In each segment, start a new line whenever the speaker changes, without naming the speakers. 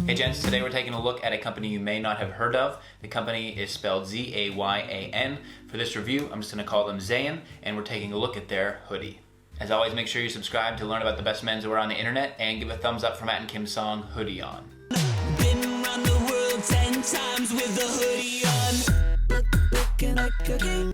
Hey gents, today we're taking a look at a company you may not have heard of. The company is spelled Z-A-Y-A-N. For this review, I'm just going to call them Zayan, and we're taking a look at their hoodie. As always, make sure you subscribe to learn about the best menswear on the internet, and give a thumbs up for Matt and Kim's song, Hoodie On.
Been around the world 10 times with the hoodie on.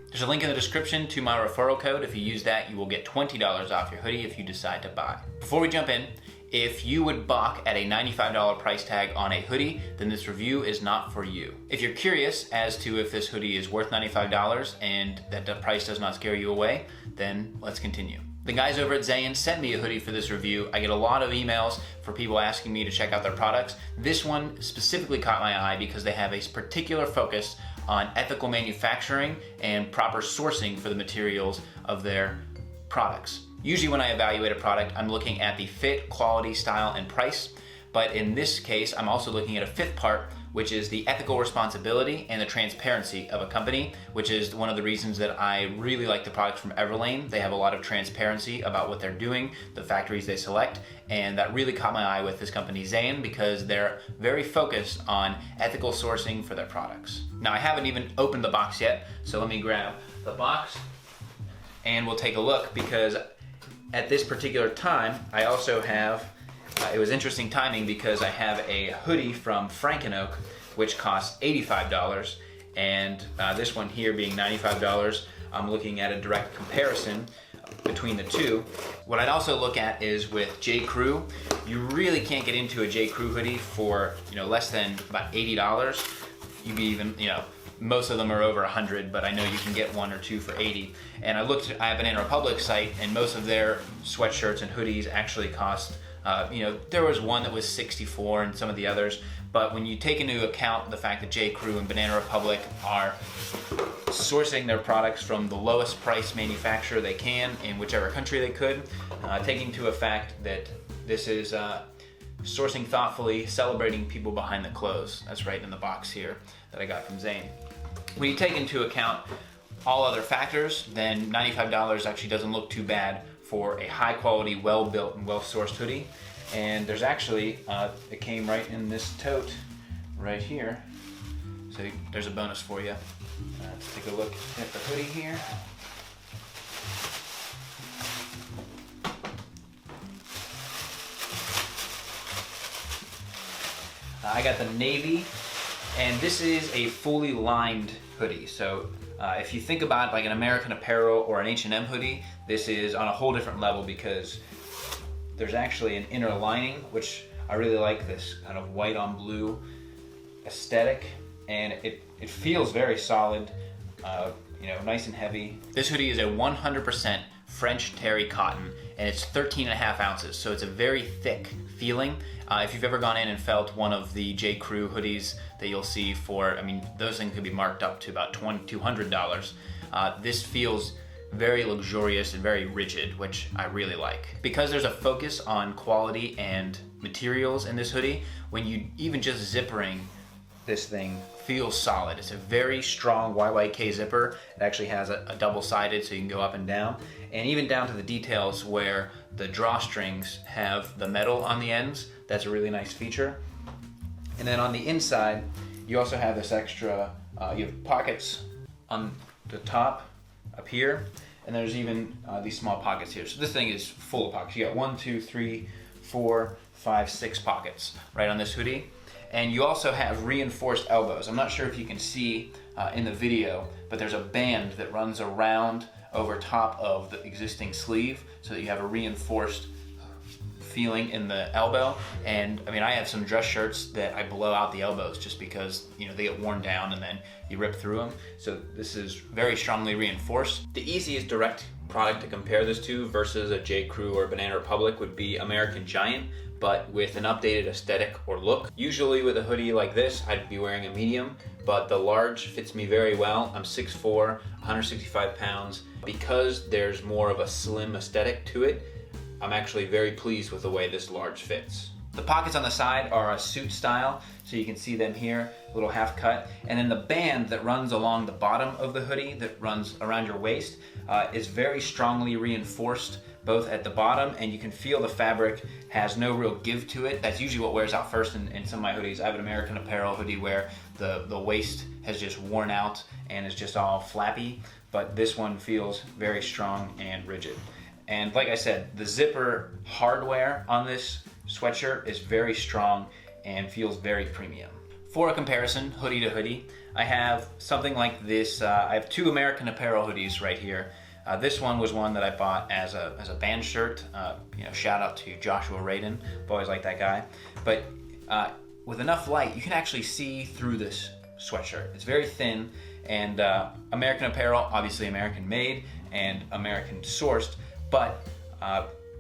There's a link in the description to my referral code. If you use that, you will get $20 off your hoodie if you decide to buy. Before we jump in, if you would balk at a $95 price tag on a hoodie, then this review is not for you. If you're curious as to if this hoodie is worth $95 and that the price does not scare you away, then let's continue. The guys over at Zayan sent me a hoodie for this review. I get a lot of emails for people asking me to check out their products. This one specifically caught my eye because they have a particular focus on ethical manufacturing and proper sourcing for the materials of their products. Usually when I evaluate a product, I'm looking at the fit, quality, style, and price. But in this case, I'm also looking at a fifth part, which is the ethical responsibility and the transparency of a company, which is one of the reasons that I really like the products from Everlane. They have a lot of transparency about what they're doing, the factories they select, and that really caught my eye with this company Zayan because they're very focused on ethical sourcing for their products. Now, I haven't even opened the box yet, so let me grab the box and we'll take a look, because at this particular time, I also have, it was interesting timing because I have a hoodie from Franken-Oak, which costs $85, and this one here being $95. I'm looking at a direct comparison between the two. What I'd also look at is with J. Crew. You really can't get into a J. Crew hoodie for less than about $80. You'd be even, most of them are over 100, but I know you can get one or two for 80. And I looked at a Banana Republic site, and most of their sweatshirts and hoodies actually cost, there was one that was 64 and some of the others. But when you take into account the fact that J. Crew and Banana Republic are sourcing their products from the lowest price manufacturer they can in whichever country they could, taking into fact that this is sourcing thoughtfully, celebrating people behind the clothes. That's right in the box here that I got from Zayan. When you take into account all other factors, then $95 actually doesn't look too bad for a high quality, well built and well sourced hoodie. And there's actually, it came right in this tote right here. So there's a bonus for you. Let's take a look at the hoodie here. I got the navy, and this is a fully lined hoodie. So if you think about like an American Apparel or an H&M hoodie, this is on a whole different level because there's actually an inner lining, which I really like, this kind of white on blue aesthetic, and it feels very solid, nice and heavy. This hoodie is a 100% French terry cotton, and it's 13.5 ounces, so it's a very thick feeling. If you've ever gone in and felt one of the J. Crew hoodies that you'll see for, those things could be marked up to about $200. This feels very luxurious and very rigid, which I really like. Because there's a focus on quality and materials in this hoodie, when you even just zippering this thing feels solid. It's a very strong YYK zipper. It actually has a double-sided, so you can go up and down. And even down to the details where the drawstrings have the metal on the ends. That's a really nice feature. And then on the inside, you also have this extra, you have pockets on the top up here, and there's even these small pockets here. So this thing is full of pockets. You got 1, 2, 3, 4, 5, 6 pockets right on this hoodie. And you also have reinforced elbows. I'm not sure if you can see in the video, but there's a band that runs around over top of the existing sleeve so that you have a reinforced feeling in the elbow. And I have some dress shirts that I blow out the elbows just because they get worn down and then you rip through them. So this is very strongly reinforced. The easiest direct product to compare this to versus a J. Crew or Banana Republic would be American Giant, but with an updated aesthetic or look. Usually with a hoodie like this, I'd be wearing a medium, but the large fits me very well. I'm 6'4", 165 pounds. Because there's more of a slim aesthetic to it, I'm actually very pleased with the way this large fits. The pockets on the side are a suit style, so you can see them here, a little half cut. And then the band that runs along the bottom of the hoodie, that runs around your waist, is very strongly reinforced both at the bottom, and you can feel the fabric has no real give to it. That's usually what wears out first in some of my hoodies. I have an American Apparel hoodie where the waist has just worn out and is just all flappy, but this one feels very strong and rigid. And like I said, the zipper hardware on this sweatshirt is very strong and feels very premium. For a comparison, hoodie to hoodie, I have something like this. I have two American Apparel hoodies right here. This one was one that I bought as a band shirt. Shout out to Joshua Radin. I've always liked that guy. But with enough light, you can actually see through this sweatshirt. It's very thin, and American Apparel, obviously American made and American sourced, but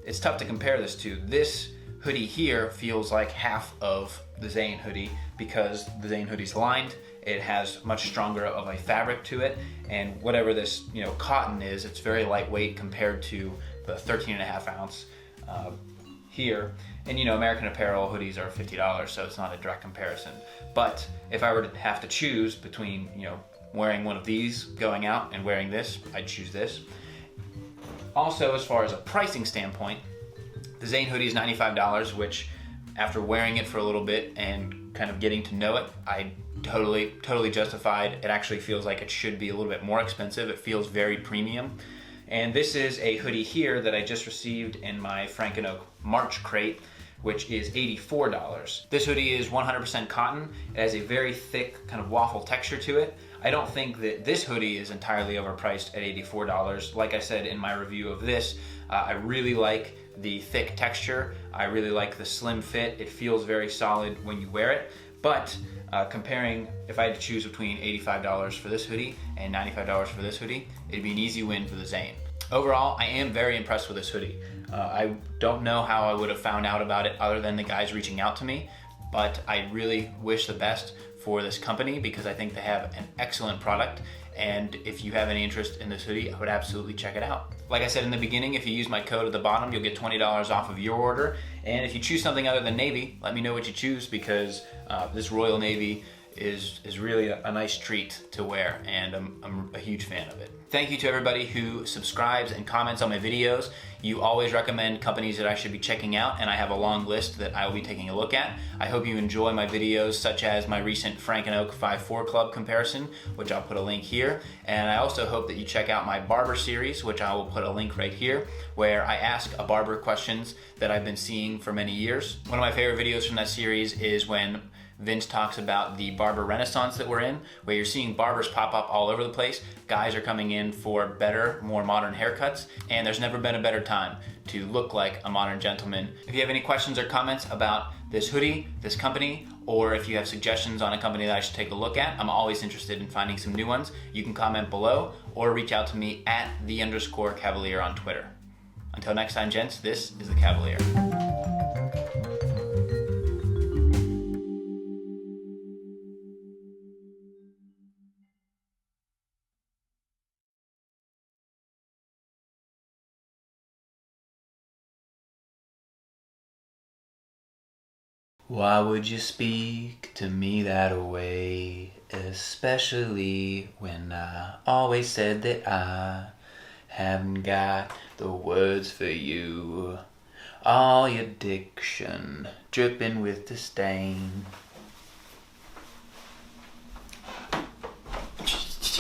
it's tough to compare this to. This hoodie here feels like half of the Zayan hoodie because the Zayan hoodie's lined. It has much stronger of a fabric to it, and whatever this cotton is, it's very lightweight compared to the 13.5 ounce here. And American Apparel hoodies are $50, so it's not a direct comparison. But if I were to have to choose between wearing one of these going out and wearing this, I'd choose this. Also, as far as a pricing standpoint, the Zayan hoodie is $95, which after wearing it for a little bit and kind of getting to know it, I totally justified. It actually feels like it should be a little bit more expensive. It feels very premium. And this is a hoodie here that I just received in my Frank & Oak March crate, which is $84. This hoodie is 100% cotton. It has a very thick kind of waffle texture to it. I don't think that this hoodie is entirely overpriced at $84. Like I said in my review of this, I really like the thick texture. I really like the slim fit. It feels very solid when you wear it. But comparing, if I had to choose between $85 for this hoodie and $95 for this hoodie, it'd be an easy win for the Zayan. Overall, I am very impressed with this hoodie. I don't know how I would have found out about it other than the guys reaching out to me, but I really wish the best for this company because I think they have an excellent product. And if you have any interest in this hoodie, I would absolutely check it out. Like I said in the beginning, if you use my code at the bottom, you'll get $20 off of your order. And if you choose something other than navy, let me know what you choose because this royal navy is really a nice treat to wear, and I'm a huge fan of it. Thank you to everybody who subscribes and comments on my videos. You always recommend companies that I should be checking out, and I have a long list that I will be taking a look at. I hope you enjoy my videos, such as my recent Frank & Oak 5'4" Club comparison, which I'll put a link here. And I also hope that you check out my barber series, which I will put a link right here, where I ask a barber questions that I've been seeing for many years. One of my favorite videos from that series is when Vince talks about the barber renaissance that we're in, where you're seeing barbers pop up all over the place. Guys are coming in for better, more modern haircuts, and there's never been a better time to look like a modern gentleman. If you have any questions or comments about this hoodie, this company, or if you have suggestions on a company that I should take a look at, I'm always interested in finding some new ones. You can comment below or reach out to me at @the_Cavalier on Twitter. Until next time, gents, this is the Cavalier. Why would you speak to me that way, especially when I always said that I haven't got the words for you? All your diction dripping with disdain.